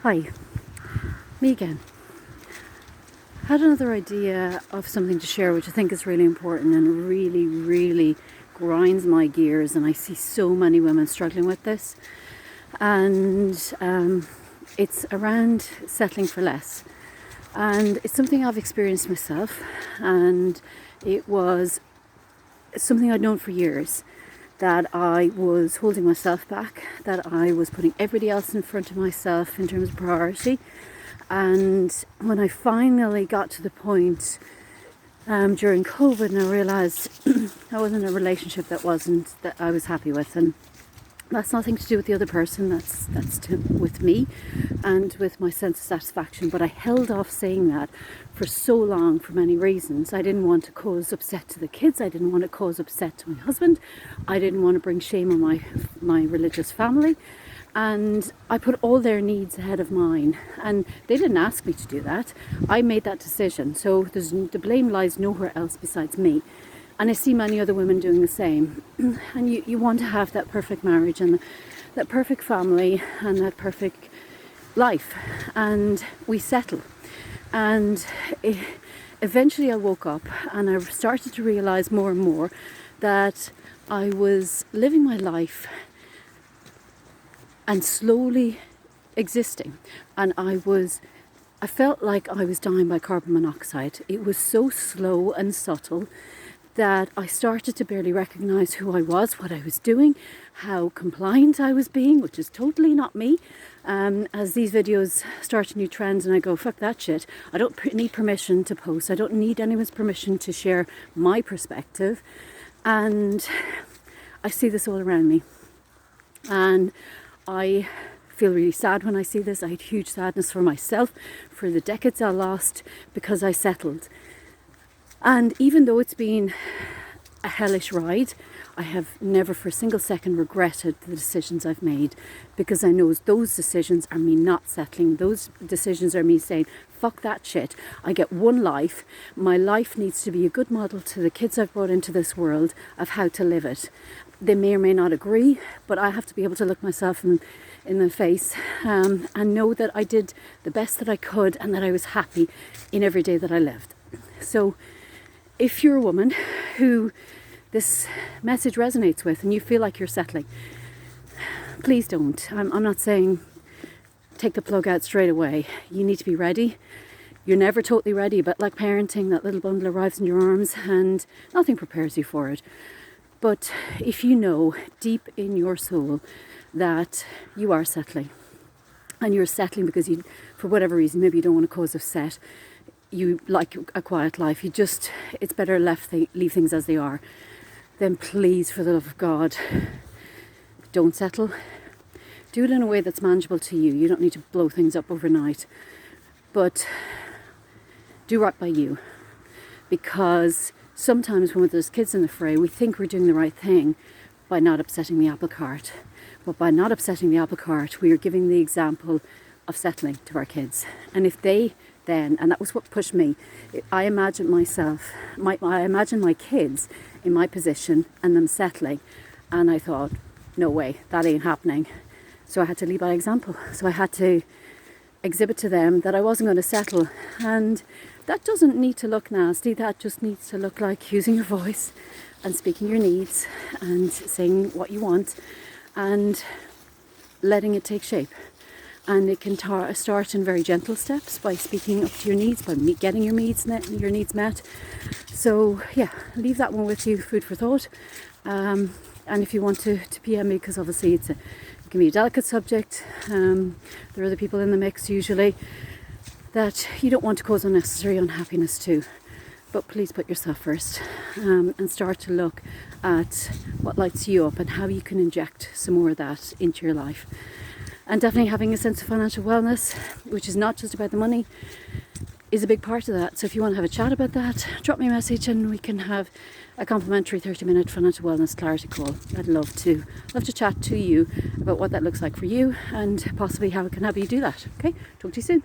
Hi, me again. Had another idea of something to share which I think is really important and really grinds my gears, and I see so many women struggling with this, and it's around settling for less. And it's something I've experienced myself, and it was something I'd known for years, that I was holding myself back, that I was putting everybody else in front of myself in terms of priority. And when I finally got to the point during COVID, and I realised I was in a relationship that I was happy with, and that's nothing to do with the other person, that's with me and with my sense of satisfaction. But I held off saying that for so long for many reasons. I didn't want to cause upset to the kids, I didn't want to cause upset to my husband, I didn't want to bring shame on my religious family, and I put all their needs ahead of mine. And they didn't ask me to do that, I made that decision. So the blame lies nowhere else besides me. And I see many other women doing the same. And you want to have that perfect marriage and that perfect family and that perfect life. And we settle. And eventually I woke up and I started to realise more and more that I was living my life and slowly existing. And I felt like I was dying by carbon monoxide. It was so slow and subtle that I started to barely recognise who I was, what I was doing, how compliant I was being, which is totally not me. As these videos start new trends and I go, fuck that shit, I don't need permission to post, I don't need anyone's permission to share my perspective. And I see this all around me. And I feel really sad when I see this. I had huge sadness for myself, for the decades I lost because I settled. And even though it's been a hellish ride, I have never for a single second regretted the decisions I've made, because I know those decisions are me not settling. Those decisions are me saying, fuck that shit. I get one life. My life needs to be a good model to the kids I've brought into this world of how to live it. They may or may not agree, but I have to be able to look myself in the face and know that I did the best that I could and that I was happy in every day that I lived. So if you're a woman who this message resonates with and you feel like you're settling, please don't. I'm not saying take the plug out straight away. You need to be ready. You're never totally ready, but like parenting, that little bundle arrives in your arms and nothing prepares you for it. But if you know deep in your soul that you are settling, and you're settling because you, for whatever reason, maybe you don't want to cause upset, you like a quiet life, it's better leave things as they are, then please, for the love of God, don't settle. Do it in a way that's manageable to you. You don't need to blow things up overnight, but do right by you. Because sometimes when there's kids in the fray, we think we're doing the right thing by not upsetting the apple cart. But by not upsetting the apple cart, we are giving the example of settling to our kids. And if they then, and that was what pushed me, I imagined I imagined my kids in my position and them settling, and I thought, no way, that ain't happening. So I had to lead by example. So I had to exhibit to them that I wasn't going to settle. And that doesn't need to look nasty, that just needs to look like using your voice and speaking your needs and saying what you want and letting it take shape. And it can start in very gentle steps by speaking up to your needs, by getting your needs met. So yeah, leave that one with you, food for thought. And if you want to PM me, because obviously it can be a delicate subject. There are other people in the mix usually that you don't want to cause unnecessary unhappiness to. But please put yourself first and start to look at what lights you up and how you can inject some more of that into your life. And definitely having a sense of financial wellness, which is not just about the money, is a big part of that. So if you want to have a chat about that, drop me a message and we can have a complimentary 30-minute financial wellness clarity call. I'd love to chat to you about what that looks like for you and possibly how it can help you do that. Okay, talk to you soon.